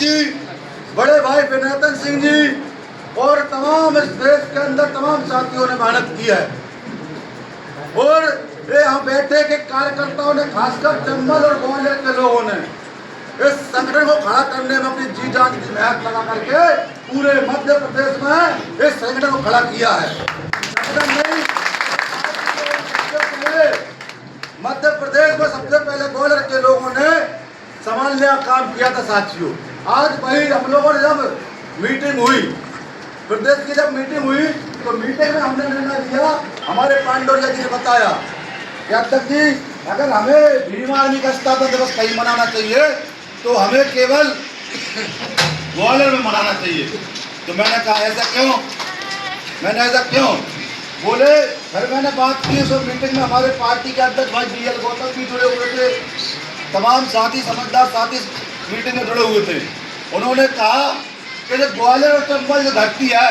जी, बड़े भाई विनयतन सिंह जी और तमाम इस देश के अंदर तमाम साथियों ने मेहनत की है। और ये हम बैठे के कार्यकर्ताओं ने, खासकर चंबल और ग्वालियर के लोगों ने इस संगठन को खड़ा करने में अपनी जी जान की मेहनत लगा करके पूरे मध्य प्रदेश में इस संगठन को खड़ा किया है। संगठन नहीं, मध्य प्रदेश में सबसे पहले ग्वालियर के लोगों ने संभालने का काम किया था साथियों। आज वही हम लोगों ने जब मीटिंग हुई, प्रदेश की जब मीटिंग हुई, तो मीटिंग में हमने निर्णय लिया, हमारे पांडोरिया जी ने बताया कि अध्यक्ष जी, अगर हमें भीम आर्मी का स्थापना दिवस कहीं मनाना चाहिए तो हमें केवल ग्वालियर में मनाना चाहिए। तो मैंने कहा ऐसा क्यों? बोले, फिर मैंने बात की उस मीटिंग में, हमारे पार्टी के अध्यक्ष भाई BL गौतम भी जुड़े हुए थे, तमाम साथी, समझदार साथी मीटिंग में जुड़े हुए थे। उन्होंने कहा कि जो ग्वालियर और चंबल जो धरती है,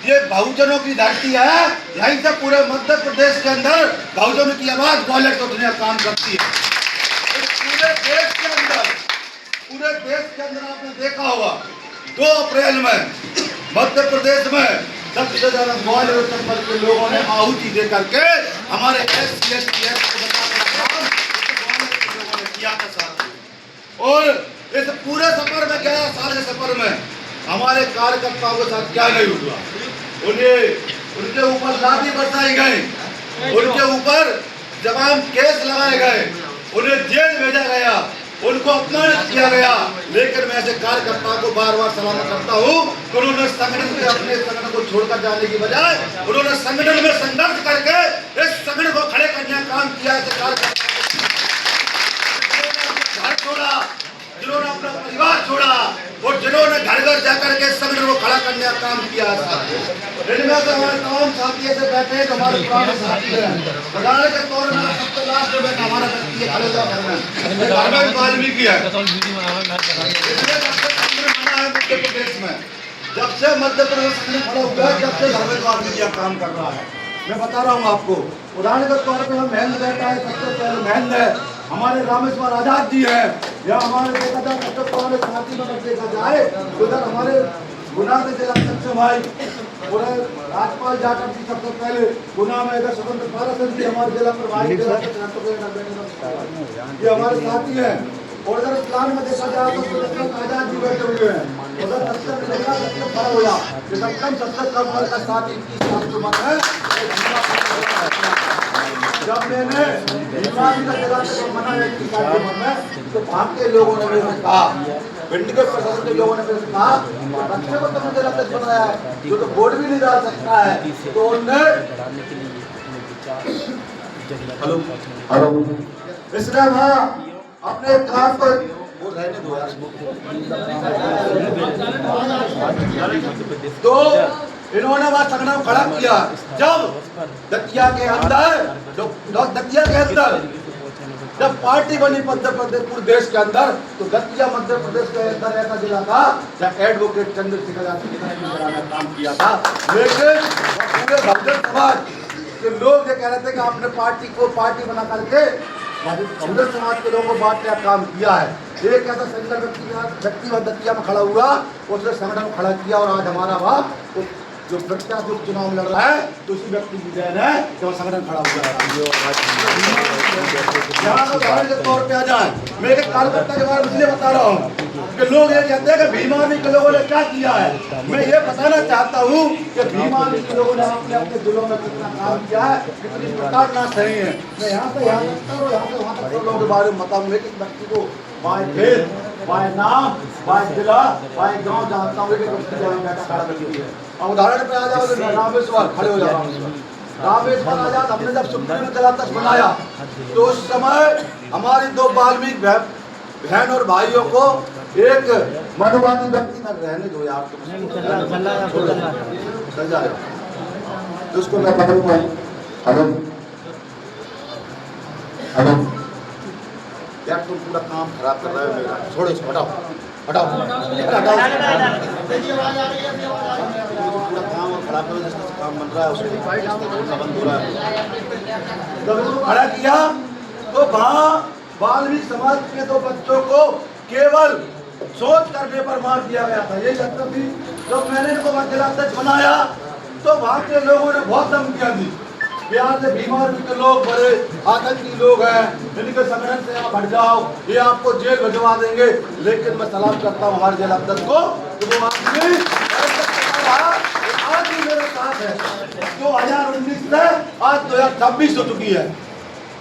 ये बहुजनों की धरती है, यहीं से पूरे मध्य प्रदेश के अंदर बहुजनों की आवाज ग्वालियर को दुनिया काम करती है। पूरे देश के अंदर आपने देखा होगा 2 अप्रैल में मध्य प्रदेश में सबसे ज्यादा ग्वालियर और चंबल के लोगों ने आहुति दे करके हमारे SC ST को बचाने का काम ग्वालियर के लोगों ने किया था साथ। और इस पूरे सफर में, 11 साल के सफर में हमारे कार्यकर्ताओं के साथ क्या नहीं हुआ। उनके ऊपर लाठी बरसाई गई, उनके ऊपर जवान केस लगाए गए, उन्हें जेल भेजा गया, उनको अपमानित किया गया। लेकिन मैं ऐसे कार्यकर्ताओं को बार बार सलाम करता हूँ कि उन्होंने संगठन में, अपने संगठन को छोड़कर जाने की बजाय उन्होंने संगठन में संघर्ष करके इस संगठन को खड़े करने का काम किया। ऐसे कार्यकर्ता घर छोड़ा, जिन्होंने अपना परिवार छोड़ा और जिन्होंने घर घर जाकर के संगठन को खड़ा करने का काम किया। इनमें से हमारे तमाम साथी ऐसे बैठे हैं, हमारे पुराने साथी हैं। उदाहरण के तौर पर सबसे लास्ट में हमारा व्यक्ति खड़े हुआ घर में वाल्मीकि है। मध्य प्रदेश में जब से मध्य प्रदेश में खड़ा हुआ है, जब से घर में वाल्मीकि काम कर रहा है। मैं बता रहा हूँ आपको, उदाहरण के तौर पर हम महेंद्र बैठा है, सबसे पहले महेंद्र है, हमारे रामेश्वर आजाद जी है, या हमारे देखा जाए सबसे पुराने साथी में देखा जाए उधर हमारे गुना में जिला अध्यक्ष भाई और राजपाल जाटव जी, सबसे पहले गुना में इधर स्वतंत्र पाराशर जी हमारे जिला प्रभारी, ये हमारे साथी हैं। और इधर इस्लाम में देखा जाए तो आजाद जी बैठे हुए हैं, उधर खड़ा हुआ सत्तर का साथी है। जब मैंने तो भाग के लोगों ने मेरे से कहा, भिंडीगढ़ प्रशासन के लोगों ने मेरे से कहा, बच्चे को तुमने जिला अध्यक्ष बनाया है, जो तो वोट भी नहीं डाल सकता है। तो उन्होंने इसने वहाँ अपने काम को वो रहने दो यार। तो इन्होंने वहाँ संगठन खड़ा किया। जब दतिया के अंदर जब पार्टी बनी मध्य प्रदेश पूरे देश के अंदर, तो दतिया मध्य प्रदेश के अंदर ऐसा जिला था जब एडवोकेट चंद्रशेखर आजाद ने काम किया था। लेकिन पूरे बहुजन समाज के लोग ये कह रहे थे कि आपने पार्टी बना करके बहुजन समाज के लोगों को बांटने का काम किया है। एक ऐसा संगठन व्यक्ति दतिया में खड़ा हुआ, उसने संगठन खड़ा किया और आज हमारा वहाँ जो प्रत्याशी चुनाव लड़ रहा है तो उसी व्यक्ति की देन है जो संगठन खड़ा हुआ है। उदाहरण के तौर पे आ जाए, मैं एक कार्यकर्ता के बारे में इसलिए बता रहा हूँ कि लोग ये कहते हैं कि भीम आर्मी के लोगों ने क्या किया है। मैं ये बताना चाहता हूँ कि भीम आर्मी के लोगों ने अपने अपने जिलों में कितना काम किया है, कितनी प्रताड़ना सही है। मैं यहाँ से यहाँ तक और यहाँ से वहाँ तक लोगों के बारे में बताऊँगा कि व्यक्ति को बाय खेत, बाय नाम, बाय जिला, बाय गाँव जानता हूँ कि खड़ा करती है। अब उदाहरण पे आ जाओ, रामेश्वर खड़े हो जाओ। रामेश्वर आजाद हमने जब सुप्रीम जिला अध्यक्ष बनाया तो उस समय हमारी 2 वाल्मीकि बहन और भाइयों को एक मनुवादी व्यक्ति में रहने दो यार, चल जाए उसको मैं पकड़ूंगा। यार तुम पूरा काम खराब कर रहे हो मेरा, छोड़ो इसको, हटाओ। पूरा काम और खराब करो, जिसका काम बन रहा है उसको बंद हो रहा है। जब इसको खड़ा किया तो वहाँ वाल्मीकि समाज के 2 बच्चों को केवल सोच करने पर मार दिया गया था। ये जब भी जब मैंने इनको जिला अध्यक्ष बनाया तो वहाँ के लोगों ने बहुत धमकियाँ दी। बिहार से बीमार के लोग, बड़े आतंकी लोग हैं, इनके संगठन से आप हट जाओ, ये आपको जेल भिजवा देंगे। लेकिन मैं सलाम करता हूँ हमारे जिला अध्यक्ष को कि वो आदमी आज भी मेरे साथ है। 2019 से आज 2026 हो चुकी है।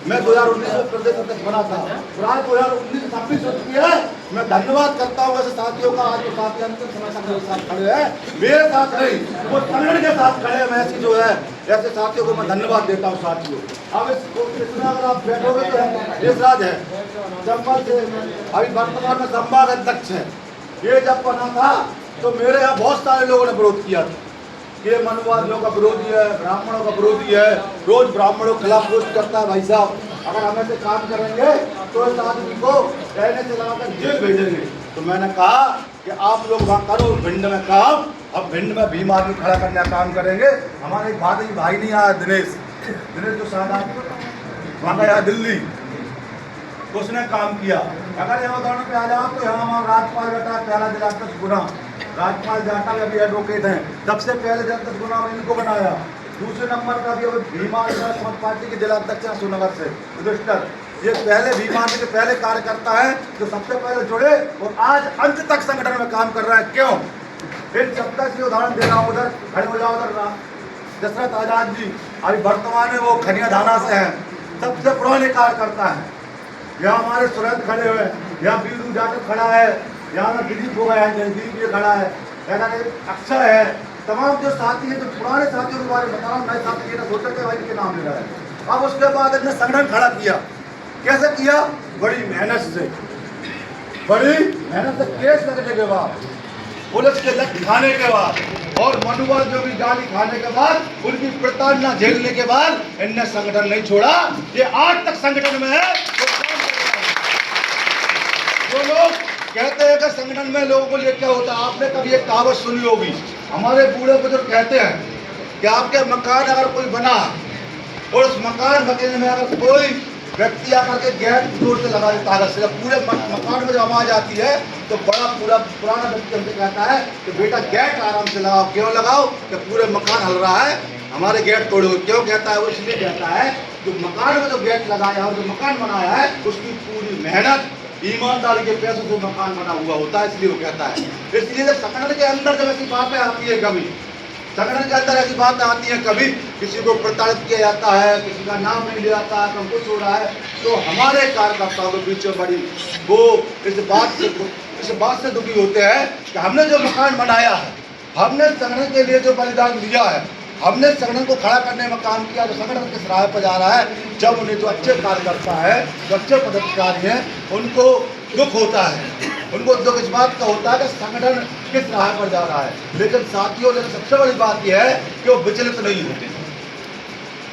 मैं 2019 में प्रदेश अध्यक्ष बना था और आज 2019-26 हो चुकी है। मैं धन्यवाद करता हूँ ऐसे साथियों का, आज जो साथी अंतिम समय तक मेरे साथ खड़े हैं, मेरे साथ नहीं वो संगठन के साथ खड़े हैं। मैं ऐसी जो है ऐसे साथियों को मैं धन्यवाद देता हूँ साथियों। अब इसमें अगर आप बैठोगे तो देशराज है चंबल से, अभी वर्तमान में संभाग अध्यक्ष है। ये जब बना था तो मेरे यहाँ बहुत सारे लोगों ने विरोध किया था कि मनुवादियों का विरोधी है, ब्राह्मणों का विरोधी है, रोज ब्राह्मणों के खिलाफ पोस्ट करता है। भाई साहब, अगर हम ऐसे काम करेंगे तो इस आदमी को कहने से लाकर जेल भेजेंगे। तो मैंने कहा कि आप लोग वहाँ करो भिंड में काम, अब भिंड में भीम आदमी खड़ा करने का काम करेंगे। हमारे एक भाई नहीं आया, दिनेश जो सादा वहाँ गया दिल्ली, उसने काम किया। अगर यहाँ दौड़ पे आ जाओ तो यहाँ हमारा राज्यपाल बेटा पहला जिला अध्यक्ष गुना, राज्यपाल जाटा में अभी एडवोकेट हैं, सबसे पहले जिला अध्यक्ष गुना में इनको बनाया। दूसरे नंबर का भी अभी भीमा समाज पार्टी के जिला अध्यक्ष हैं सोनगर से युधिष्ठर। ये पहले भीमा के पहले कार्यकर्ता है जो सबसे पहले जुड़े और आज अंत तक संगठन में काम कर रहा है। क्यों? इन सबका से उदाहरण दे रहा हूँ। उधर खड़े हो जाओ, उधर दशरथ आजाद जी अभी वर्तमान में वो खनिया धाना से हैं, सबसे पुराने कार्यकर्ता हैं। यहाँ हमारे सुरत खड़े हुए, यहाँ बीरू जाटव खड़ा है, यहाँ दिलीप हो गया है, जयदीप ये खड़ा है, अक्षय है। तमाम जो साथी हैं, जो पुराने साथियों के बारे में बता रहा हूँ, नए साथी ये ना सोचा कि भाई के नाम ले रहा है। अब उसके बाद इन्हें संगठन खड़ा किया। कैसे किया? बड़ी मेहनत से, केस लगने के बाद, पुलिस के लठ खाने के बाद और मनुवाद जो भी गाली खाने के बाद, उनकी प्रताड़ना झेलने के बाद इनने संगठन नहीं छोड़ा। ये आज तक संगठन में है। जो लोग कहते हैं कि संगठन में लोगों को ये क्या होता है, आपने कभी एक कहावत सुनी होगी, हमारे बूढ़े बुजुर्ग कहते हैं कि आपके मकान अगर कोई बना और उस मकान बने में अगर कोई व्यक्ति आकर के गेट जोर से लगा देता है, पूरे मकान में जब आवाज आती है तो पुराना व्यक्ति हमसे कहता है कि बेटा गेट आराम से लगाओ। क्यों लगाओ? कि पूरे मकान हल रहा है, हमारे गेट तोड़ो। क्यों कहता है? वो इसलिए कहता है जो मकान में जो गेट लगाया और जो मकान बनाया है उसकी पूरी मेहनत ईमानदारी के पैसों से मकान बना हुआ होता है, इसलिए वो कहता है। इसलिए जब संगठन के अंदर जब ऐसी बातें आती है, कभी संगठन के अंदर ऐसी बातें आती है, कभी किसी को प्रताड़ित किया जाता है, किसी का नाम नहीं लिया जाता है, कम कुछ हो रहा है, तो हमारे कार्यकर्ताओं के बीच में बड़ी वो इस बात से दुखी होते हैं कि हमने जो मकान बनाया है, हमने संगठन के लिए जो बलिदान दिया है, हमने संगठन को खड़ा करने में काम किया, तो संगठन किस राह पर जा रहा है। जब उन्हें जो अच्छे कार्यकर्ता है, जो अच्छे पदाधिकारी हैं, उनको दुख होता है, उनको दुख इस बात का होता है कि संगठन किस राह पर जा रहा है। लेकिन साथियों, सबसे बड़ी बात यह है कि वो विचलित नहीं होते।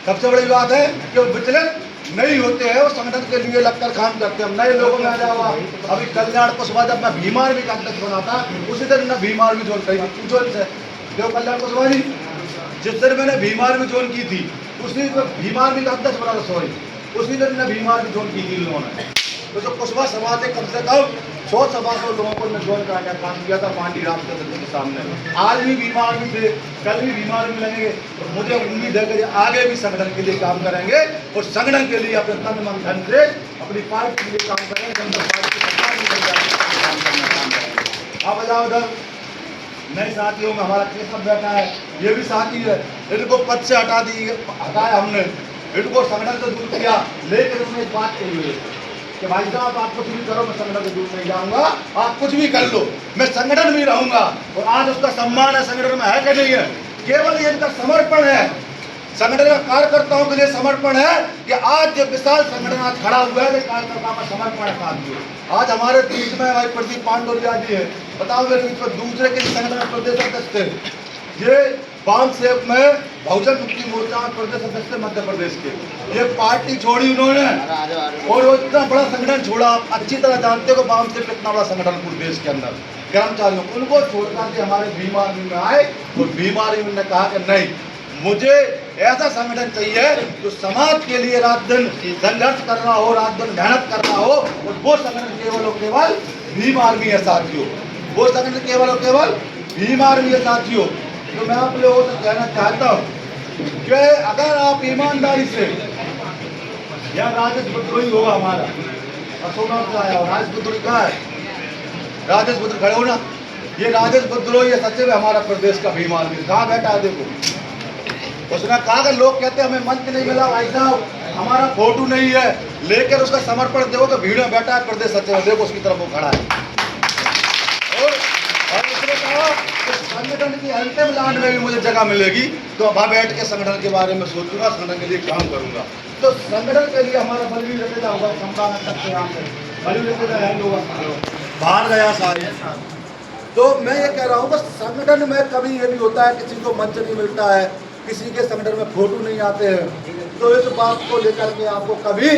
सबसे बड़ी बात है कि वो विचलित नहीं होते हैं, वो संगठन के लिए लगकर काम करते हैं। नए लोगों में आ जाओ, अभी कल्याण कुशवाहा जब मैं भीमार भी का अध्यक्ष बना था, उसी दिन मैं भीमार भी ज्वाइन करी थी। पूछो इनसे, जो कल्याण कुशवाहा जी जिस दिन मैंने भीमार में ज्वाइन की थी, उसी दिन भीमार भी का अध्यक्ष बना था, सॉरी उसी दिन मैंने भीमार भी ज्वाइन की थी उन्होंने। तो जो कुशवाहा समाज ने कम से कम 100 लोगों को ज्वाइन कराने का काम किया था पांडी रामचंद्र के सामने। आज भी बीमार भी थे, कल भी बीमार भी लगेंगे, तो मुझे उम्मीद है कि आगे भी संगठन के लिए काम करेंगे और संगठन के लिए अपने तन मन धन से अपनी पार्टी के लिए काम करेंगे, जनता पार्टी की सरकार भी बन जाएगी, काम करेंगे। आप जाओ उधर नए साथियों में हमारा केशव बैठा है, ये भी साथी है। इनको पद से हटाया हमने, इनको संगठन से दूर किया, लेकिन उन्होंने एक बात कही है कि भाई साहब आप कुछ भी करो, मैं संगठन से दूर नहीं जाऊंगा, आप कुछ भी कर लो, मैं संगठन में रहूंगा। और आज उसका सम्मान है संगठन में, है कि नहीं है? केवल ये इनका समर्पण है, संगठन का कार्यकर्ताओं के लिए समर्पण है कि आज जो विशाल संगठन आज खड़ा हुआ है, कार्यकर्ताओं का समर्पण है। आज हमारे बीच में भाई प्रदीप पांडोलिया जी है, बताओ मेरे बीच में दूसरे के संगठन प्रदेश अध्यक्ष थे। ये बाम सेव में बहुजन मुक्ति मोर्चा प्रदेश अध्यक्ष मध्य प्रदेश के, ये पार्टी छोड़ी उन्होंने और वो इतना बड़ा संगठन छोड़ा। आप अच्छी तरह जानते हो बाम सेव कितना बड़ा संगठन पूरे देश के अंदर कर्मचारियों, उनको छोड़कर के हमारे भीम आर्मी में आए और भीम आर्मी ने कहा कि नहीं, मुझे ऐसा संगठन चाहिए जो समाज के लिए रात दिन संघर्ष कर रहा हो, रात दिन मेहनत कर रहा हो, और वो संगठन केवल और केवल भीम आर्मी है साथियों, वो संगठन केवल और केवल भीम आर्मी है साथियों। तो मैं आप लोगों से कहना चाहता हूँ कि अगर आप ईमानदारी से, यह राजेश बुद्रोही होगा हमारा, अशोकनाथ से आया, राजेश बुद्रोही कहाँ है? राजेश बुद्रोही खड़े हो ना, ये राजेश बुद्रोही है सचिव है हमारा प्रदेश का भीम आर्मी। कहाँ बैठा है देखो, उसने कहा कि लोग कहते हैं हमें मंच नहीं मिला, भाई साहब हमारा फोटो नहीं है, लेकर उसका समर्पण देखो कि भीड़ में बैठा है प्रदेश सचिव, देखो उसकी तरफ वो खड़ा है। और उसने कहा कि संगठन की अंतिम लाइन में भी मुझे जगह मिलेगी तो वहाँ बैठ के संगठन के बारे में सोचूंगा, संगठन के लिए काम करूंगा। तो संगठन के लिए हमारा बलवीर रतेजा होगा, संपादक सकते यहाँ पे बलवीर रतेजा है, लोग बाहर गया सारे। तो मैं ये कह रहा हूँ कि संगठन में कभी ये भी होता है किसी को मंच नहीं मिलता है, किसी के संगठन में फोटो नहीं आते हैं, तो इस बात को लेकर के आपको कभी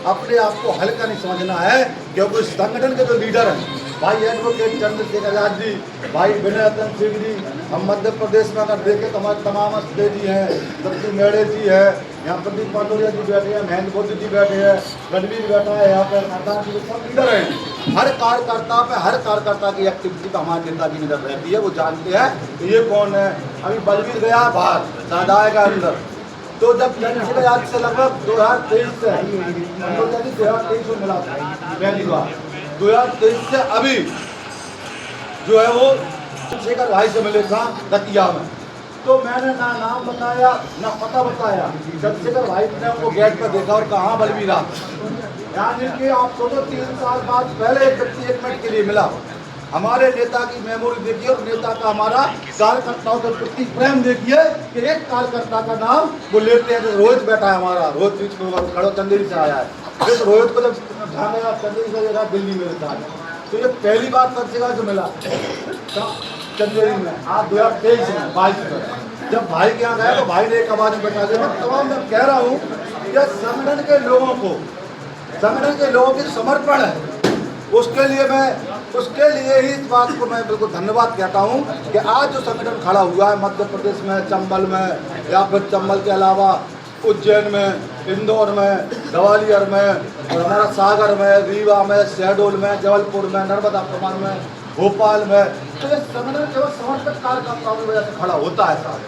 अपने आप को हल्का नहीं समझना है, क्योंकि संगठन के जो लीडर हैं भाई एडवोकेट चंद्रशेखर आजाद जी, भाई विनय रतन सिंह जी, हम मध्य प्रदेश में अगर देखें तो हमारे तमाम अस्ते जी हैं, दत्ती मेड़े जी है, यहाँ प्रदीप पाटोरिया जी बैठे हैं, महेंद्र बुद्ध जी बैठे हैं, रणवीर बैठा है यहाँ पर, सरदार जी सब लीडर हैं। हर कार्यकर्ता की एक्टिविटी का हमारे नेता की नजर रहती है, वो जानते हैं कि ये कौन है। अभी बलवीर गया बाहर, शायद आएगा अंदर। तो जब चंद्रशेखर आजाद से लगभग 2023 से 2023 में मिला था पहली बार, 2023 से अभी जो है वो चंद्रशेखर भाई से मिले था दतिया में। तो मैंने ना नाम बताया ना पता बताया, चंद्रशेखर भाई ने उनको गेट पर देखा और कहाँ बलवीरा, यानी कि आप सोचो 3 साल बाद पहले एक व्यक्ति 1 मिनट के लिए मिला। हमारे नेता की मेमोरी देखिए और नेता का हमारा कार्यकर्ताओं के प्रति प्रेम देखिए कि एक कार्यकर्ता का नाम वो लेते हैं। रोहित बैठा है हमारा, रोहित बीच में खड़ो, चंदेरी से आया है। फिर रोहित को जब ध्यान चंदेरी से जगह दिल्ली में रहता है, तो ये पहली बार चंद्रशेखर जो मिला चंदेरी में आज 2023 में 22 में जब भाई के यहाँ गया तो भाई ने एक आवाज में बैठा दिया। तमाम मैं कह रहा हूँ कि संगठन के लोगों को, संगठन के लोगों की समर्पण है, उसके लिए ही इस बात को मैं बिल्कुल धन्यवाद कहता हूँ कि आज जो संगठन खड़ा हुआ है मध्य प्रदेश में, चंबल में या फिर चंबल के अलावा उज्जैन में, इंदौर में, ग्वालियर में और हमारा सागर में, रीवा में, शहडोल में, जबलपुर में, नर्मदापुरम में, भोपाल में, तो ये संगठन केवल समर्पित कार्यकर्ताओं की वजह से खड़ा होता है। साहब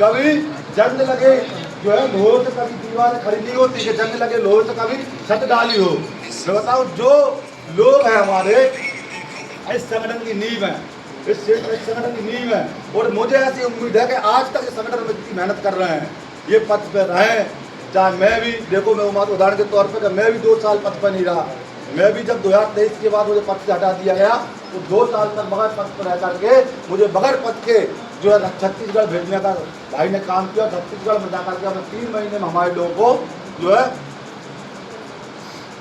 कभी जंग लगे जो है लोहे से कभी दीवारें खड़ी नहीं होती कि जंग लगे लोहे से कभी छत डाली हो। मैं बताऊँ जो लोग हैं हमारे इस संगठन की नींव है, इस संगठन की नींव है, और मुझे ऐसी उम्मीद है कि आज तक इस संगठन में इतनी मेहनत कर रहे हैं, ये पद पे रहे। चाहे मैं भी देखो, मैं उदाहरण के तौर पर मैं भी 2 साल पद पर नहीं रहा, मैं भी जब 2023 के बाद मुझे पद से हटा दिया गया तो 2 साल तक बगैर पद पर रह करके मुझे बगैर पद के जो है छत्तीसगढ़ भेजने का भाई ने काम किया। छत्तीसगढ़ में जाकर के हमने 3 महीने में हमारे लोगों को जो है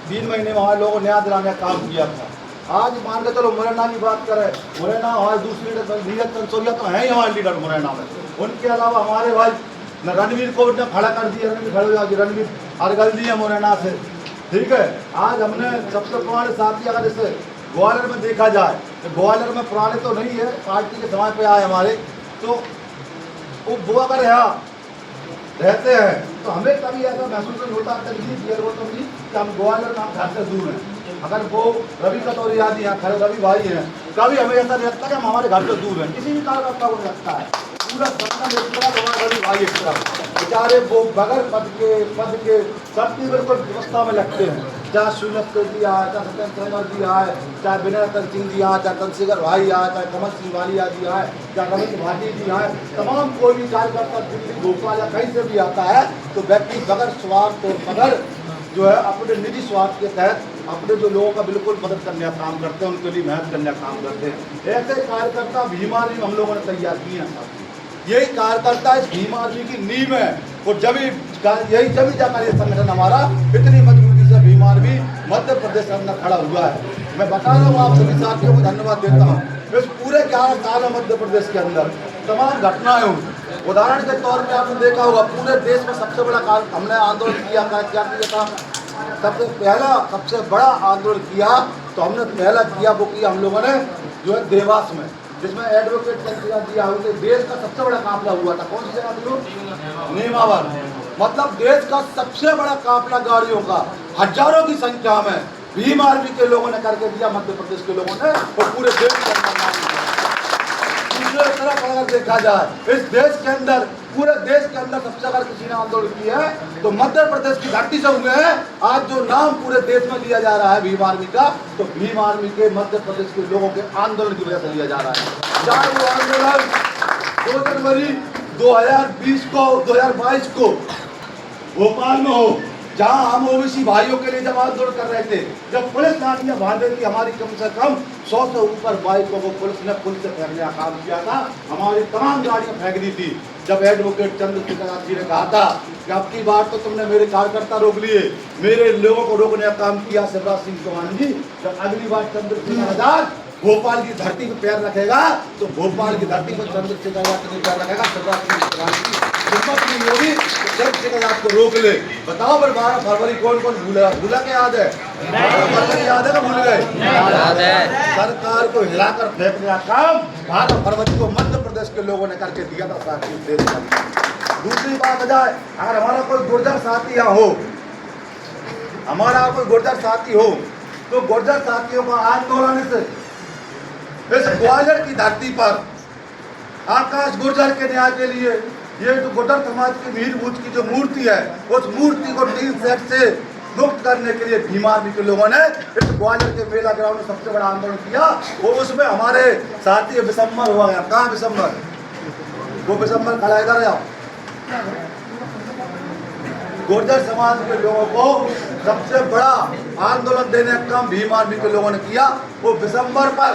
3 महीने में हमारे लोगों को न्याय दिलाने का काम किया था। आज मान के चलो मुरैना की बात करें, मुरैना हमारे दूसरी नीरज कंसोरिया तो है ही हमारे लीडर मुरैना में, उनके अलावा हमारे भाई रणवीर को खड़ा कर दिया, रणवीर अर्गल दी है मुरैना से, ठीक है। आज हमने सबसे पुराने साथी अगर जैसे ग्वालियर में देखा जाए तो ग्वालियर में पुराने तो नहीं है, पार्टी के समय पे आए हमारे, तो वो अगर यहाँ रहते हैं तो हमें कभी ऐसा महसूस नहीं होता कि हम ग्वालियर नाम घर से दूर हैं। अगर वो रवि कटोरिया जी यहाँ खड़े रवि भाई हैं, कभी हमें ऐसा नहीं लगता कि हम हमारे घर से दूर हैं, किसी भी कार्यकर्ता को लगता है। पूरा संगठन एक तरफ, हमारे रवि भाई एक तरफ, बेचारे वो बगैर पद के सबकी बिल्कुल व्यवस्था में लगते हैं। चाहे सुनस्कर जी आए, चाहे सत्येंद्र सिंह जी आए, चाहे विनय रतन सिंह जी आए, चाहे चंद्रशेखर भाई आए, चाहे कमल सिंह वालिया जी आए, चाहे रविंद्र भाटी जी आए, तमाम कोई भी कार्यकर्ता दिल्ली भोपाल या कहीं से भी आता है तो व्यक्ति बगैर स्वार्थ और बगैर जो है अपने निजी स्वार्थ के तहत अपने जो लोगों का बिल्कुल मदद करने का काम करते हैं, उनके लिए मेहनत करने का काम करते हैं। ऐसे कार्यकर्ता भीम आर्मी हम लोगों ने तैयार किए हैं। यही कार्यकर्ता इस भीम आर्मी की नींव है, और जब जाकर ये संगठन हमारा इतनी मजबूती से भीम आर्मी मध्य प्रदेश के अंदर खड़ा हुआ है। मैं बता रहा हूँ आप सभी साथियों को धन्यवाद देता हूँ। इस पूरे 11 साल मध्य प्रदेश के अंदर तमाम घटनाएं हुई। उदाहरण के तौर पर आपने देखा होगा पूरे देश में सबसे बड़ा हमने आंदोलन किया था, क्या किया था, सबसे बड़ा आंदोलन किया तो हमने पहला किया वो किया हम लोगों ने जो है देवास में, जिसमें एडवोकेट जी आए थे। देश का सबसे बड़ा काफिला हुआ था, कौन सी जगह थी? नेमावर। मतलब देश का सबसे बड़ा काफिला गाड़ियों का हजारों की संख्या में भीम आर्मी के लोगों ने करके दिया, मध्य प्रदेश के लोगों ने, और पूरे देश के अंदर नाम दिया। दूसरी तरफ अगर देखा जाए इस देश के अंदर, पूरे देश के अंदर सबसे अगर किसी ने आंदोलन किया है तो मध्य प्रदेश की धरती से हुए हैं। आज जो नाम पूरे देश में लिया जा रहा है भीम आर्मी का, तो भीम आर्मी के मध्य प्रदेश के लोगों के आंदोलन की वजह से लिया जा रहा है। चाहे वो आंदोलन 2 जनवरी 2020 को 2022 को भोपाल में हो, जहां हम ओबीसी भाइयों के लिए जब आंदोलन कर रहे थे, जब पुलिस लाठियां बांधे थी, हमारी कम से कम 100 से ऊपर बाइकों को पुलिस ने पुल से फेंकने का काम किया था, हमारी तमाम गाड़ियां फेंक दी थी। जब एडवोकेट चंद्रशेखर आजाद जी ने कहा था कि अब की बार तो तुमने मेरे कार्यकर्ता रोक लिए, मेरे लोगों को रोकने का काम किया शिवराज सिंह चौहान जी, जब अगली बार चंद्रशेखर आजाद भोपाल की धरती पर पैर रखेगा तो भोपाल की धरती पर चंद्रशेखर आजाद पैर रखेगा, शिवराज सिंह चौहान की हिम्मत नहीं होगी चंद्रशेखर आजाद को रोक ले। बताओ पर 12 फरवरी कौन कौन भूला के याद है? 12 फरवरी याद है ना? भूल गए? याद है। सरकार को हिलाकर फेंकने का काम 12 फरवरी को मध्य प्रदेश के लोगों ने करके दिया था साथी देश में। दूसरी बात बजाय, अगर हमारा कोई गुर्जर साथी यहाँ हो, हमारा कोई गुर्जर साथी हो, तो गुर्जर साथियों का आंदोलन इस ग्वालियर की धरती पर आकाश गुर्जर के न्याय के लिए, ये जो गुर्जर समाज की वीर भूज की जो मूर्ति है, उस मूर्ति को टीन सेट से मुक्त करने के लिए भीम आर्मी के लोगों ने इस ग्वालियर के मेला ग्राउंड में सबसे बड़ा आंदोलन किया। वो उसमें हमारे साथी विशंबर हुआ गया। कहाँ विशंबर? वो विशंबर खड़ा इधर आओ। गुर्जर समाज के लोगों को सबसे बड़ा आंदोलन देने का काम भीम आर्मी के लोगों ने किया। वो विशंबर पर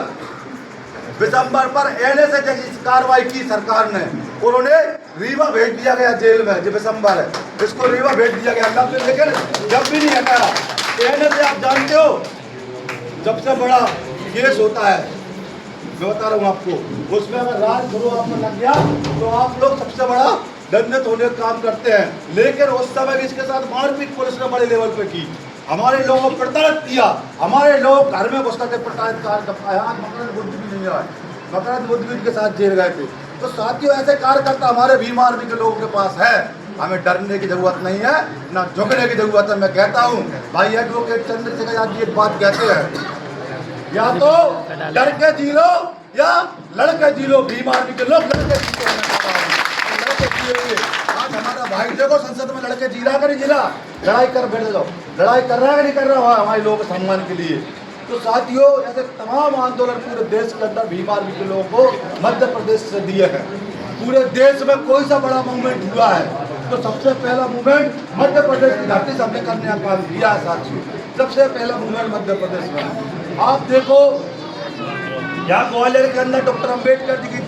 एनएसए जैसी कार्रवाई की सरकार ने, उन्होंने रीवा भेज दिया गया जेल में। जो विशंबर है इसको रीवा भेज दिया गया, लेकिन जब भी नहीं हटा। एनएसए आप जानते हो सबसे बड़ा केस होता है, मैं बता रहा हूँ आपको, उसमें अगर राजद्रोह आप में लग गया तो आप लोग सबसे बड़ा दंडित होने का काम करते हैं। लेकिन उस समय इसके साथ मारपीट पुलिस ने बड़े लेवल पे की, हमारे लोगों को प्रताड़ित किया, हमारे लोग घर में घुस करके प्रताड़ित मकरंद बुद्ध भी नहीं आए, मकरंद बुद्ध के साथ जेल गए थे। तो साथियों ऐसे कार्यकर्ता हमारे भीम आर्मी के लोगों के पास है, हमें डरने की जरूरत नहीं है, ना झुकने की जरूरत है। मैं कहता हूँ भाई एडवोकेट चंद्रशेखर आजाद जी एक बात कहते हैं, या तो डर के जी लो या लड़के जी लो। भीम आर्मी के लोग लड़के जिएंगे। आज हमारा भाई देखो संसद में लड़के जी रहा, नहीं जिला, लड़ाई कर बैठ जाओ, लड़ाई कर रहा है नहीं कर रहा है हमारे लोगों के सम्मान के लिए। तो साथियों ऐसे तमाम आंदोलन पूरे देश के अंदर भीम आर्मी के लोगों को मध्य प्रदेश से दिए हैं। पूरे देश में कोई सा बड़ा मूवमेंट हुआ है तो सबसे पहला मूवमेंट मध्य प्रदेश की धरती से हमने करने का काम किया है साथियों। सबसे पहला मूवमेंट मध्य प्रदेश में। आप देखो यहाँ ग्वालियर के अंदर डॉक्टर अम्बेडकर जी की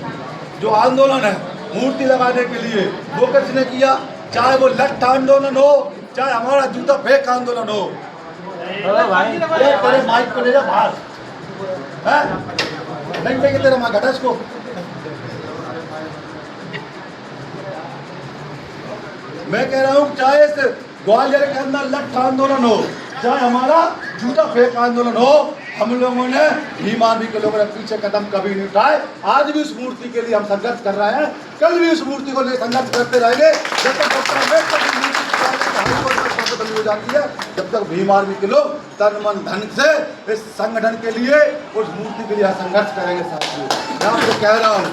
जो आंदोलन है मूर्ति लगाने के लिए, वो किसने किया? चाहे वो लठ आंदोलन हो, चाहे हमारा जूता फेंक आंदोलन हो। तेरे माइक को ले जा बाहर, नहीं फेंके तेरा माइक, हटा इसको। मैं कह रहा हूँ चाहे इस ग्वालियर के अंदर लठ आंदोलन हो, चाहे हमारा जूता फेंक आंदोलन हो, हम लोगों ने भीम आर्मी के लोगों ने पीछे कदम कभी नहीं उठाए। आज भी उस मूर्ति के लिए हम संघर्ष कर रहे हैं, कल भी उस मूर्ति को लेकर संघर्ष करते रहेंगे जब तक डॉक्टर अम्बेडकर की मूर्ति हो जाती है, जब तक भीम आर्मी के लोग तन मन धन से इस संगठन के लिए, उस मूर्ति के लिए संघर्ष करेंगे। साथियों मैं आपसे कह रहा हूँ,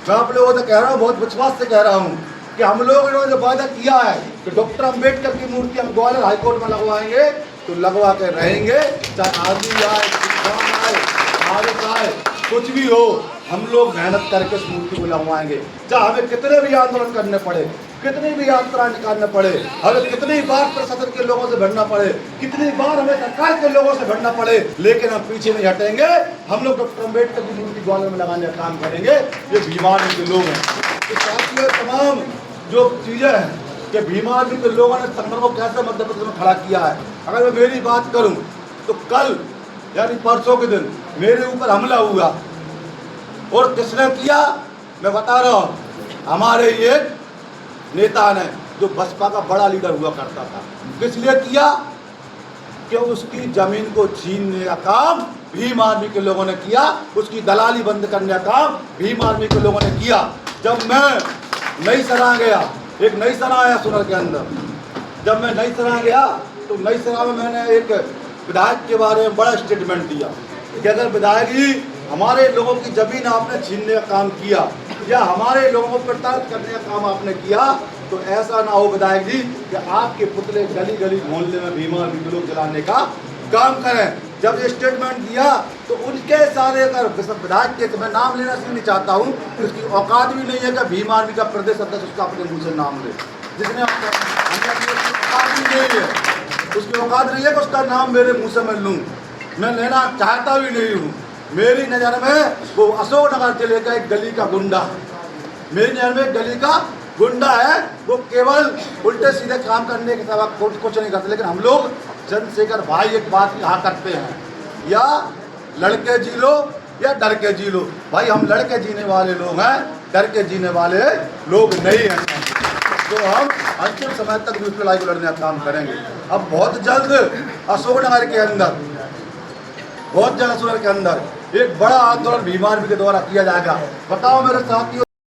मैं आप लोगों से कह रहा हूँ, बहुत विश्वास से कह रहा हूँ कि हम लोगों ने जो वादा किया है कि डॉक्टर अम्बेडकर की मूर्ति हम ग्वालियर हाईकोर्ट में लगवाएंगे तो लगवा के रहेंगे। चाहे आदमी आए, किसान आए, बारिश आए, कुछ भी हो, हम लोग मेहनत करके उस मूर्ति को लगवाएंगे। चाहे हमें कितने भी आंदोलन करने पड़े, कितनी भी यात्रा निकालने पड़े, हमें कितनी बार प्रशासन के लोगों से भिड़ना पड़े, कितनी बार हमें सरकार के लोगों से भिड़ना पड़े, लेकिन हम पीछे नहीं हटेंगे। हम लोग डॉक्टर अम्बेडकर की मूर्ति ग्वालियर में लगाने का काम करेंगे। ये भीम आर्मी के लोग हैं। तो साथियों तमाम जो चीज़ें हैं कि भीम आर्मी के लोगों ने संगठन को कैसे मध्य प्रदेश में खड़ा किया है। अगर मैं मेरी बात करूं तो कल यानी परसों के दिन मेरे ऊपर हमला हुआ, और किसने किया मैं बता रहा हूं, हमारे एक नेता ने जो बसपा का बड़ा लीडर हुआ करता था। किस लिए किया? कि उसकी जमीन को छीनने का काम भीम आर्मी के लोगों ने किया, उसकी दलाली बंद करने का काम भीम आर्मी के लोगों ने किया। जब मैं नई सराय गया, एक नई सराय आया सुनर के अंदर, जब मैं नई सराय गया तो नई सराय में मैंने एक विधायक के बारे में बड़ा स्टेटमेंट दिया कि अगर विधायक जी हमारे लोगों की जमीन आपने छीनने का काम किया या हमारे लोगों को प्रताड़ित करने का काम आपने किया तो ऐसा ना हो विधायक जी कि आपके पुतले गली गली मोहल्ले में भीमा लोग जलाने का काम करें। जब ये स्टेटमेंट दिया तो उनके सारे अगर विधायक के, तो मैं नाम लेना इसलिए नहीं चाहता हूँ, उसकी औकात भी नहीं है कि भीम आर्मी का प्रदेश अध्यक्ष उसका अपने मुँह से नाम ले, जिसने औकात भी नहीं है, उसकी औकात नहीं है कि उसका नाम मेरे मुँह से मैं लूँ, मैं लेना चाहता भी नहीं हूँ। मेरी नज़र में वो अशोक नगर जिले का एक गली का गुंडा, मेरी नज़र में एक गली का गुंडा है, वो केवल उल्टे सीधे काम करने के सिवा कुछ नहीं करते। लेकिन हम लोग चंद्रशेखर भाई एक बात कहा करते हैं, या लड़के जी लो या डर के जी लो। भाई हम लड़के जीने वाले लोग हैं, डर के जीने वाले लोग नहीं हैं। तो हम अंतिम समय तक भी उस लड़ाई को लड़ने का काम करेंगे। अब बहुत जल्द अशोकनगर के अंदर एक बड़ा आंदोलन भीम आर्मी के द्वारा किया जाएगा। बताओ मेरे साथियों।